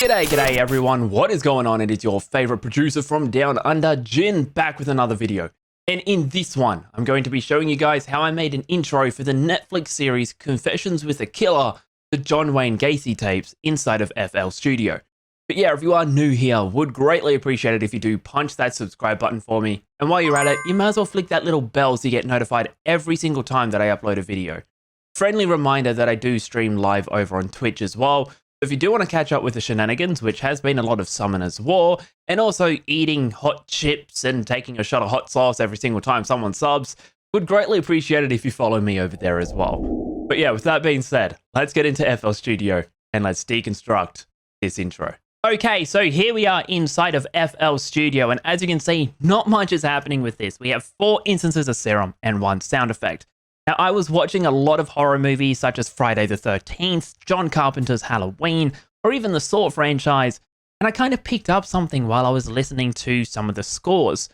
G'day everyone, what is going on? It is your favorite producer from Down Under, Jin, back with another video. And in this one, I'm going to be showing you guys how I made an intro for the Netflix series Confessions with a Killer, the John Wayne Gacy tapes inside of FL Studio. But yeah, if you are new here, would greatly appreciate it if you do punch that subscribe button for me. And while you're at it, you might as well flick that little bell so you get notified every single time that I upload a video. Friendly reminder that I do stream live over on Twitch as well. If you do want to catch up with the shenanigans, which has been a lot of Summoner's War, and also eating hot chips and taking a shot of hot sauce every single time someone subs, would greatly appreciate it if you follow me over there as well. But yeah, with that being said, let's get into FL Studio and let's deconstruct this intro. Okay, so here we are inside of FL Studio, and as you can see, not much is happening with this. We have 4 instances of serum and 1 sound effect. Now, I was watching a lot of horror movies such as Friday the 13th, John Carpenter's Halloween, or even the Saw franchise, and I kind of picked up something while I was listening to some of the scores.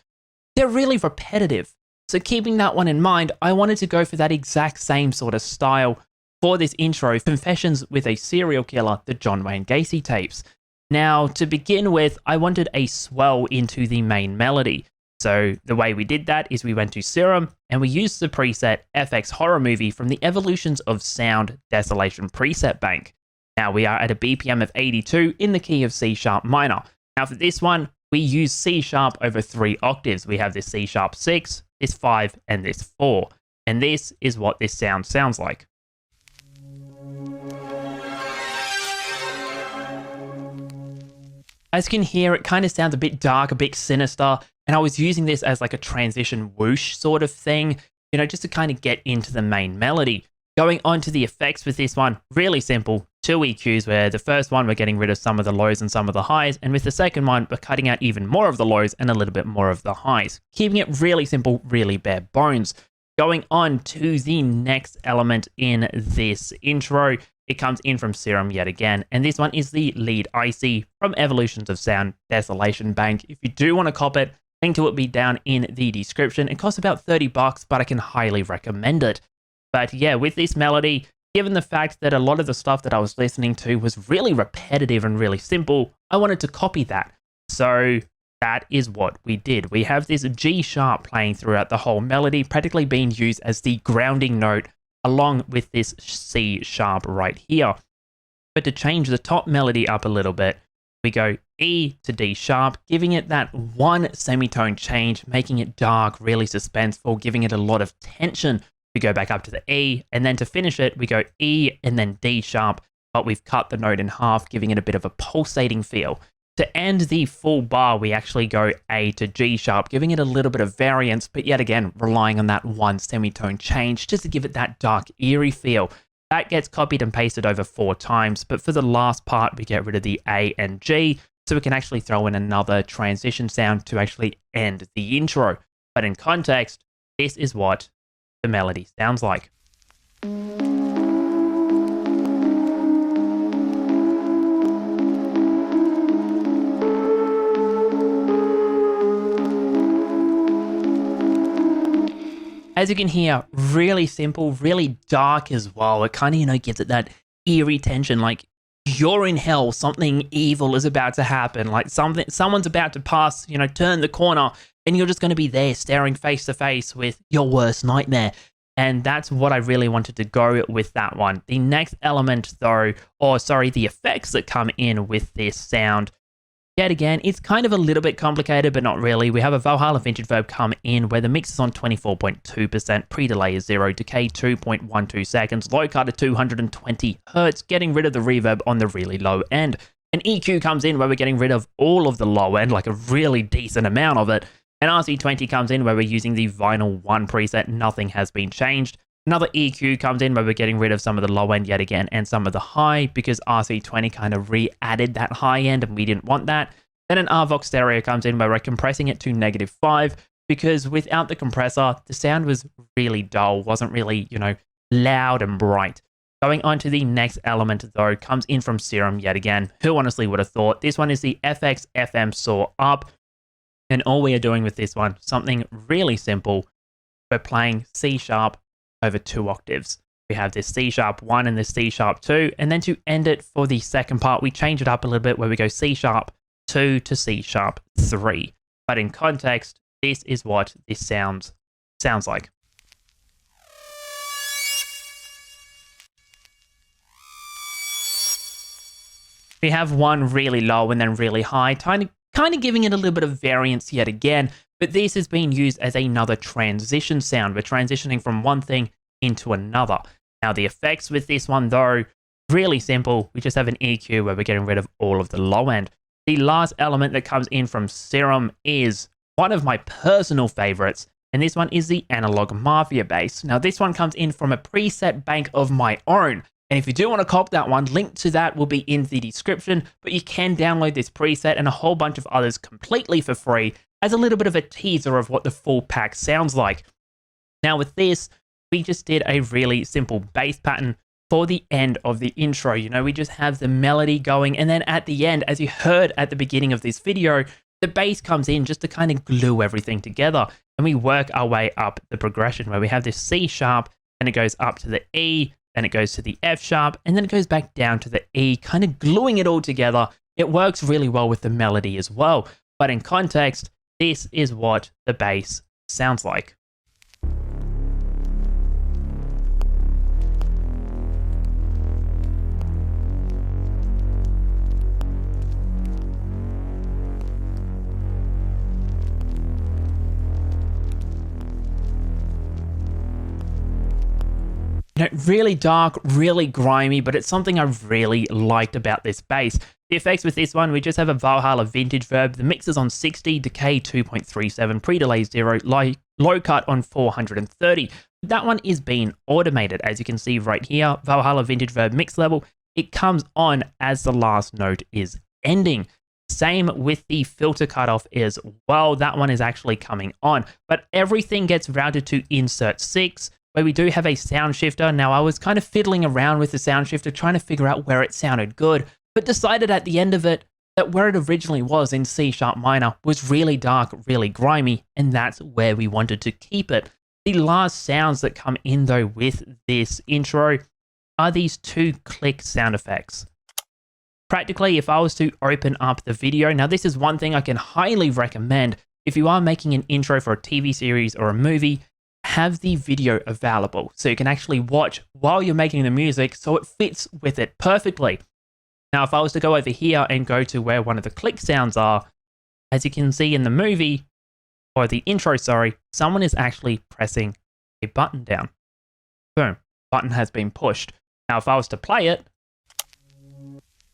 They're really repetitive, so keeping that one in mind, I wanted to go for that exact same sort of style for this intro, Confessions with a Serial Killer, the John Wayne Gacy tapes. Now, to begin with, I wanted a swell into the main melody. So the way we did that is we went to Serum and we used the preset FX Horror Movie from the Evolutions of Sound Desolation preset bank. Now we are at a BPM of 82 in the key of C sharp minor. Now for this one, we use C sharp over 3 octaves. We have this C sharp 6, this 5, and this 4. And this is what this sound sounds like. As you can hear, it kind of sounds a bit dark, a bit sinister, and I was using this as like a transition whoosh sort of thing, you know, just to kind of get into the main melody. Going on to the effects with this one, really simple, 2 EQs where the first one we're getting rid of some of the lows and some of the highs, and with the second one we're cutting out even more of the lows and a little bit more of the highs. Keeping it really simple, really bare bones. Going on to the next element in this intro, it comes in from Serum yet again, and this one is the lead IC from Evolutions of Sound Desolation Bank. If you do want to cop it, link to it will be down in the description. It costs about $30, but I can highly recommend it. But yeah, with this melody, given the fact that a lot of the stuff that I was listening to was really repetitive and really simple, I wanted to copy that. So that is what we did. We have this G sharp playing throughout the whole melody, practically being used as the grounding note along with this C sharp right here. But to change the top melody up a little bit, we go E to D sharp, giving it that 1 semitone change, making it dark, really suspenseful, giving it a lot of tension. We go back up to the E, and then to finish it, we go E and then D sharp, but we've cut the note in half, giving it a bit of a pulsating feel. To end the full bar, we actually go A to G sharp, giving it a little bit of variance, but yet again, relying on that 1 semitone change just to give it that dark, eerie feel. That gets copied and pasted over 4 times, but for the last part, we get rid of the A and G, so we can actually throw in another transition sound to actually end the intro. But in context, this is what the melody sounds like. As you can hear, really simple, really dark as well. It kind of, you know, gives it that eerie tension, like you're in hell, something evil is about to happen, like someone's about to pass, you know, turn the corner, and you're just going to be there staring face to face with your worst nightmare. And that's what I really wanted to go with that one. The next element though, the effects that come in with this sound, yet again, it's kind of a little bit complicated, but not really. We have a Valhalla Vintage Verb come in where the mix is on 24.2%, pre-delay is 0, decay 2.12 seconds, low cut at 220 hertz, getting rid of the reverb on the really low end. An EQ comes in where we're getting rid of all of the low end, like a really decent amount of it. And RC20 comes in where we're using the Vinyl 1 preset, nothing has been changed. Another EQ comes in where we're getting rid of some of the low end yet again and some of the high because RC20 kind of re-added that high end and we didn't want that. Then an RVox stereo comes in where we're compressing it to -5 because without the compressor, the sound was really dull, wasn't really, you know, loud and bright. Going on to the next element though comes in from Serum yet again. Who honestly would have thought? This one is the FX FM Saw Up. And all we are doing with this one, something really simple. We're playing C sharp over 2 octaves. We have this C#1 and this C#2. And then to end it for the second part, we change it up a little bit where we go C#2 to C#3. But in context, this is what this sounds like. We have one really low and then really high, kind of giving it a little bit of variance yet again, but this is being used as another transition sound. We're transitioning from one thing into another. Now the effects with this one though, really simple. We just have an EQ where we're getting rid of all of the low end. The last element that comes in from Serum is one of my personal favorites, and this one is the Analog Mafia bass. Now this one comes in from a preset bank of my own. And if you do want to cop that one, link to that will be in the description, but you can download this preset and a whole bunch of others completely for free as a little bit of a teaser of what the full pack sounds like. Now with this, we just did a really simple bass pattern for the end of the intro. You know, we just have the melody going, and then at the end, as you heard at the beginning of this video, the bass comes in just to kind of glue everything together, and we work our way up the progression where we have this C#, and it goes up to the E, then it goes to the F#, and then it goes back down to the E, kind of gluing it all together. It works really well with the melody as well. But in context, this is what the bass sounds like. You know, really dark, really grimy, but it's something I really liked about this bass. The effects with this one, we just have a Valhalla vintage verb. The mix is on 60, decay 2.37, pre-delay 0, low cut on 430. That one is being automated, as you can see right here. Valhalla vintage verb mix level, it comes on as the last note is ending. Same with the filter cutoff as well. That one is actually coming on, but everything gets routed to insert 6. Where we do have a sound shifter. Now I was kind of fiddling around with the sound shifter trying to figure out where it sounded good, but decided at the end of it that where it originally was in C# minor was really dark, really grimy, and that's where we wanted to keep it. The last sounds that come in though with this intro are these 2 click sound effects. Practically, if I was to open up the video, now this is one thing I can highly recommend if you are making an intro for a TV series or a movie, have the video available so you can actually watch while you're making the music so it fits with it perfectly. Now, if I was to go over here and go to where one of the click sounds are, as you can see in the movie, or the intro, sorry, someone is actually pressing a button down. Boom, button has been pushed. Now, if I was to play it,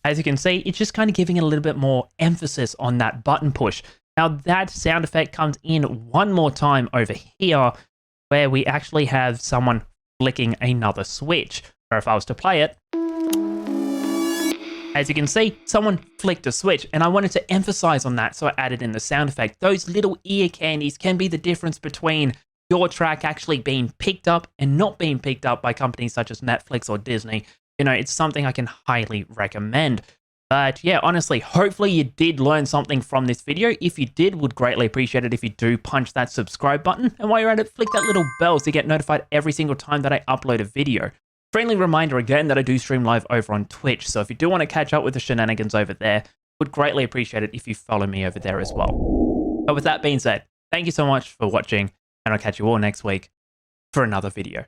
as you can see, it's just kind of giving it a little bit more emphasis on that button push. Now, that sound effect comes in one more time over here, where we actually have someone flicking another switch. Or if I was to play it, as you can see, someone flicked a switch, and I wanted to emphasize on that, so I added in the sound effect. Those little ear candies can be the difference between your track actually being picked up and not being picked up by companies such as Netflix or Disney. You know, it's something I can highly recommend. But yeah, honestly, hopefully you did learn something from this video. If you did, would greatly appreciate it if you do punch that subscribe button. And while you're at it, flick that little bell so you get notified every single time that I upload a video. Friendly reminder again that I do stream live over on Twitch. So if you do want to catch up with the shenanigans over there, would greatly appreciate it if you follow me over there as well. But with that being said, thank you so much for watching, and I'll catch you all next week for another video.